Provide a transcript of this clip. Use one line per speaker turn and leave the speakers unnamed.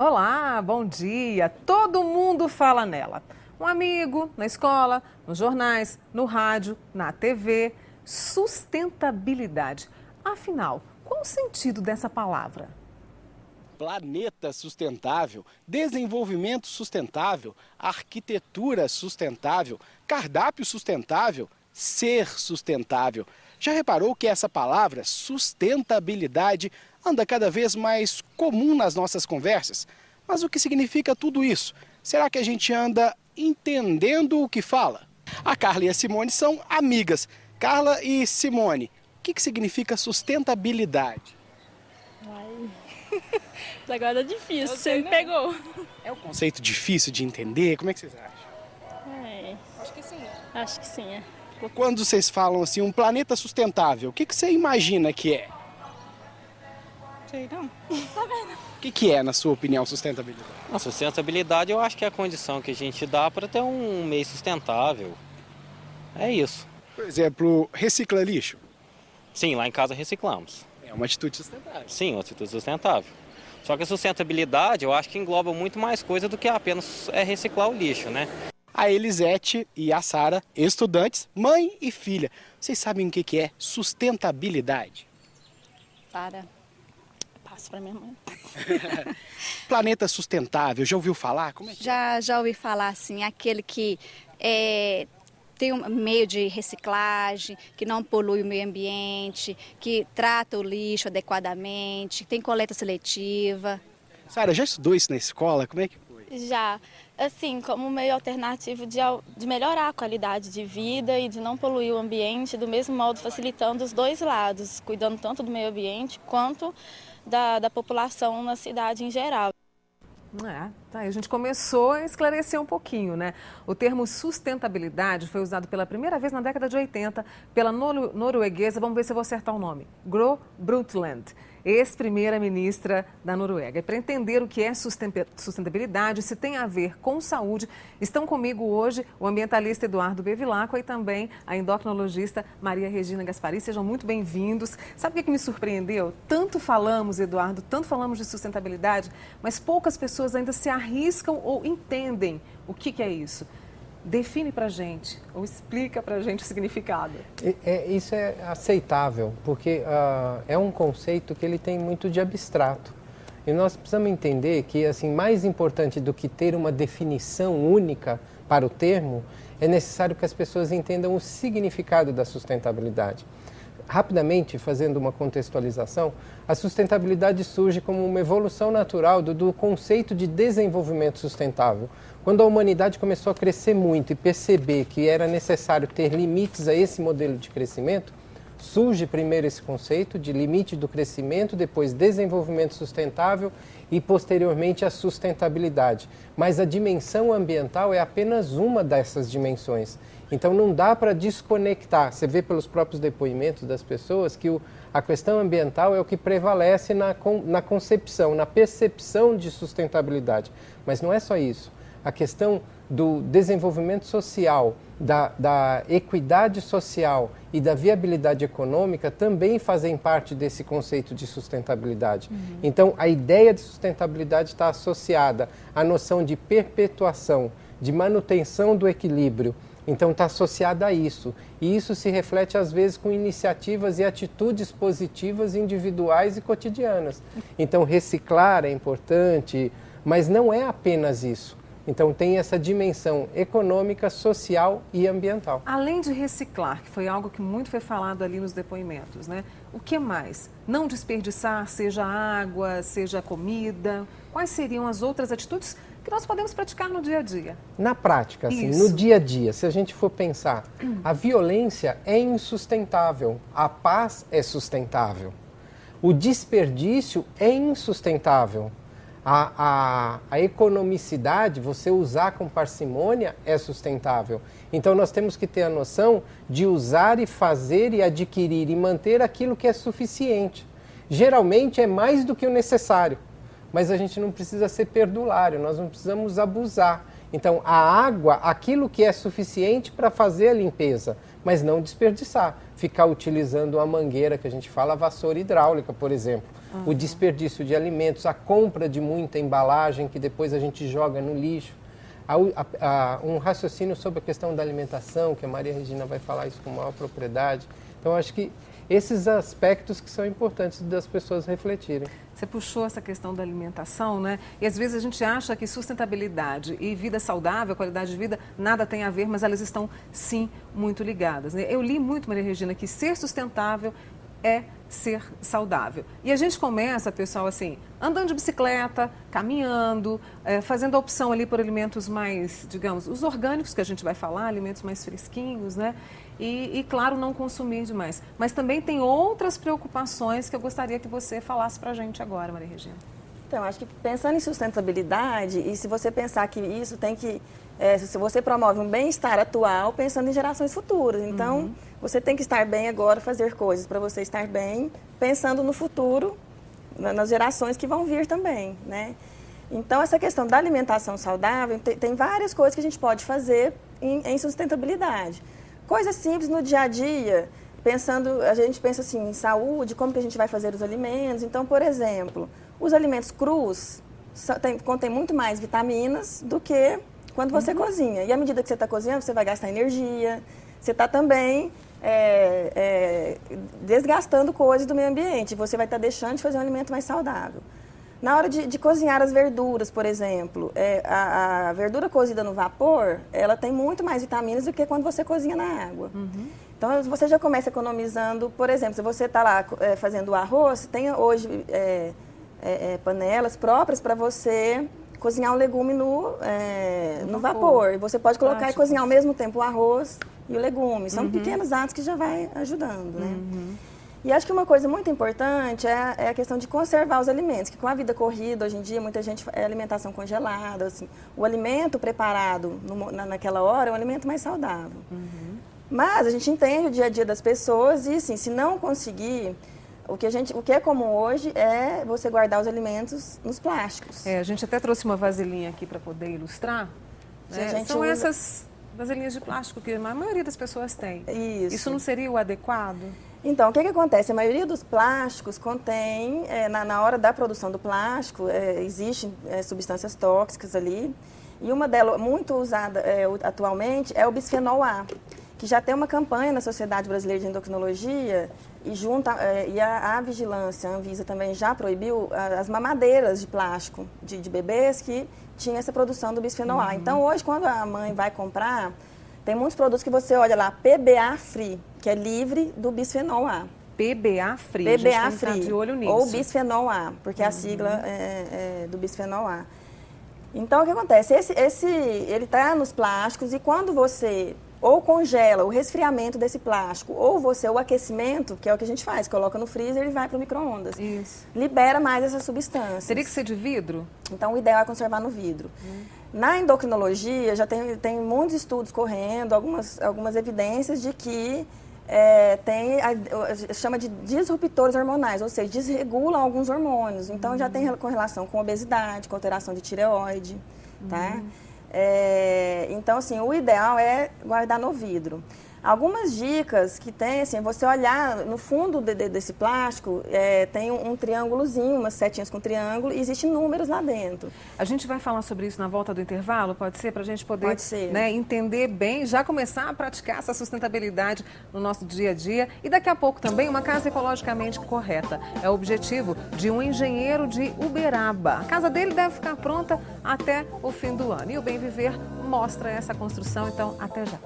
Olá, bom dia. Todo mundo fala nela. Um amigo, na escola, nos jornais, no rádio, na TV. Sustentabilidade. Afinal, qual o sentido dessa palavra?
Planeta sustentável, desenvolvimento sustentável, arquitetura sustentável, cardápio sustentável, ser sustentável. Já reparou que essa palavra, sustentabilidade, anda cada vez mais comum nas nossas conversas? Mas o que significa tudo isso? Será que a gente anda entendendo o que fala? A Carla e a Simone são amigas. Carla e Simone, o que significa sustentabilidade?
Agora é difícil, você me pegou.
É um conceito difícil de entender? Como é que vocês acham?
Acho que sim. Acho que sim, é.
Quando vocês falam assim, um planeta sustentável, o que você imagina que é?
Sei não.
O que é, na sua opinião, sustentabilidade?
A sustentabilidade eu acho que é a condição que a gente dá para ter um meio sustentável. É isso.
Por exemplo, recicla lixo.
Sim, lá em casa reciclamos.
É uma atitude sustentável.
Sim, uma atitude sustentável. Só que a sustentabilidade eu acho que engloba muito mais coisa do que apenas reciclar o lixo, né?
A Elisete e a Sara, estudantes, mãe e filha. Vocês sabem o que é sustentabilidade?
Sara, passo para minha mãe.
Planeta sustentável, já ouviu falar? Como é que é?
Já ouvi falar assim, aquele que tem um meio de reciclagem, que não polui o meio ambiente, que trata o lixo adequadamente, tem coleta seletiva.
Sara, já estudou isso na escola? Como é que foi?
Já, assim, como meio alternativo de melhorar a qualidade de vida e de não poluir o ambiente, do mesmo modo facilitando os dois lados, cuidando tanto do meio ambiente quanto da população na cidade em geral.
Tá, a gente começou a esclarecer um pouquinho, né? O termo sustentabilidade foi usado pela primeira vez na década de 80 pela norueguesa, vamos ver se eu vou acertar o nome, Gro Brundtland, ex-primeira-ministra da Noruega. E para entender o que é sustentabilidade, se tem a ver com saúde, estão comigo hoje o ambientalista Eduardo Bevilacqua e também a endocrinologista Maria Regina Gaspari. Sejam muito bem-vindos. Sabe o que me surpreendeu? Tanto falamos, Eduardo, tanto falamos de sustentabilidade, mas poucas pessoas ainda se arriscam ou entendem o que é isso. Define para a gente, ou explica para a gente o significado.
Isso é aceitável, porque é um conceito que ele tem muito de abstrato. E nós precisamos entender que, assim, mais importante do que ter uma definição única para o termo, é necessário que as pessoas entendam o significado da sustentabilidade. Rapidamente, fazendo uma contextualização, a sustentabilidade surge como uma evolução natural do conceito de desenvolvimento sustentável. Quando a humanidade começou a crescer muito e perceber que era necessário ter limites a esse modelo de crescimento, surge primeiro esse conceito de limite do crescimento, depois desenvolvimento sustentável e posteriormente a sustentabilidade. Mas a dimensão ambiental é apenas uma dessas dimensões. Então não dá para desconectar. Você vê pelos próprios depoimentos das pessoas que a questão ambiental é o que prevalece na concepção, na percepção de sustentabilidade. Mas não é só isso. A questão do desenvolvimento social, da equidade social e da viabilidade econômica também fazem parte desse conceito de sustentabilidade. Então, a ideia de sustentabilidade está associada à noção de perpetuação, de manutenção do equilíbrio. Então, está associada a isso. E isso se reflete, às vezes, com iniciativas e atitudes positivas individuais e cotidianas. Então, reciclar é importante, mas não é apenas isso. Então, tem essa dimensão econômica, social e ambiental.
Além de reciclar, que foi algo que muito foi falado ali nos depoimentos, né? O que mais? Não desperdiçar, seja água, seja comida. Quais seriam as outras atitudes que nós podemos praticar no dia a dia?
Na prática, assim,
Isso.
no dia a dia, se a gente for pensar, a violência é insustentável, a paz é sustentável, o desperdício é insustentável. A economicidade, você usar com parcimônia, é sustentável. Então, nós temos que ter a noção de usar e fazer e adquirir e manter aquilo que é suficiente. Geralmente é mais do que o necessário, mas a gente não precisa ser perdulário, nós não precisamos abusar. Então, a água, aquilo que é suficiente para fazer a limpeza, mas não desperdiçar. ficar utilizando a mangueira, que a gente fala, a vassoura hidráulica, por exemplo. O desperdício de alimentos, a compra de muita embalagem que depois a gente joga no lixo. Um raciocínio sobre a questão da alimentação, que a Maria Regina vai falar isso com maior propriedade. Então, acho que esses aspectos que são importantes das pessoas refletirem.
Você puxou essa questão da alimentação, né? E às vezes a gente acha que sustentabilidade e vida saudável, qualidade de vida, nada tem a ver, mas elas estão sim muito ligadas, né? Eu li muito, Maria Regina, que ser sustentável é ser saudável. E a gente começa, pessoal, assim, andando de bicicleta, caminhando, fazendo a opção ali por alimentos mais, digamos, os orgânicos que a gente vai falar, alimentos mais fresquinhos, né? E claro, não consumir demais. Mas também tem outras preocupações que eu gostaria que você falasse pra gente agora, Maria Regina.
Então, acho que pensando em sustentabilidade, e se você pensar que isso tem que... se você promove um bem-estar atual, pensando em gerações futuras. Então, você tem que estar bem agora, fazer coisas para você estar bem, pensando no futuro, nas gerações que vão vir também, né? Então, essa questão da alimentação saudável, tem várias coisas que a gente pode fazer em sustentabilidade. Coisas simples no dia a dia, a gente pensa assim, em saúde, como que a gente vai fazer os alimentos. Então, por exemplo, os alimentos crus contêm muito mais vitaminas do que quando você cozinha. E à medida que você está cozinhando, você vai gastar energia, você está também desgastando coisas do meio ambiente. Você vai estar deixando de fazer um alimento mais saudável. Na hora de cozinhar as verduras, por exemplo, a verdura cozida no vapor, ela tem muito mais vitaminas do que quando você cozinha na água. Então, você já começa economizando, por exemplo, se você está lá fazendo arroz, tem hoje panelas próprias para você cozinhar um legume no vapor. E você pode colocar e cozinhar ao mesmo tempo o arroz e o legume. São pequenos atos que já vai ajudando, né? E acho que uma coisa muito importante é a questão de conservar os alimentos, que com a vida corrida, hoje em dia, muita gente alimentação congelada, assim, o alimento preparado naquela hora é um alimento mais saudável. Mas a gente entende o dia a dia das pessoas e, assim, se não conseguir, o que é comum hoje é você guardar os alimentos nos plásticos.
A gente até trouxe uma vasilhinha aqui para poder ilustrar. Né? São essas vasilhinhas de plástico que a maioria das pessoas tem. Isso não seria o adequado?
Então, o que acontece? A maioria dos plásticos contém, na hora da produção do plástico, existem substâncias tóxicas ali. E uma delas, muito usada atualmente, é o bisfenol A, que já tem uma campanha na Sociedade Brasileira de Endocrinologia e a vigilância, a Anvisa também já proibiu as mamadeiras de plástico de bebês que tinham essa produção do bisfenol A. Então, hoje, quando a mãe vai comprar, tem muitos produtos que você olha lá, PBA Free, que é livre do bisfenol A.
PBA Free,
PBA Free,
de olho nisso.
Ou bisfenol A, porque a sigla é do bisfenol A. Então, o que acontece? Ele está nos plásticos e quando você ou congela o resfriamento desse plástico, ou o aquecimento, que é o que a gente faz, coloca no freezer e vai para o micro-ondas. Libera mais essas substâncias.
Teria que ser de vidro?
Então, o ideal é conservar no vidro. Na endocrinologia, já tem muitos estudos correndo, algumas evidências de que chama de disruptores hormonais, ou seja, desregulam alguns hormônios. Então, já tem correlação com obesidade, com alteração de tireoide, tá? Então, assim, o ideal é guardar no vidro. Algumas dicas que tem, assim, você olhar no fundo desse plástico, tem um triângulozinho, umas setinhas com triângulo, e existem números lá dentro.
A gente vai falar sobre isso na volta do intervalo, pode ser? Para a gente poder entender bem, já começar a praticar essa sustentabilidade no nosso dia a dia. E daqui a pouco também uma casa ecologicamente correta. É o objetivo de um engenheiro de Uberaba. A casa dele deve ficar pronta até o fim do ano. E o Bem Viver mostra essa construção, então até já.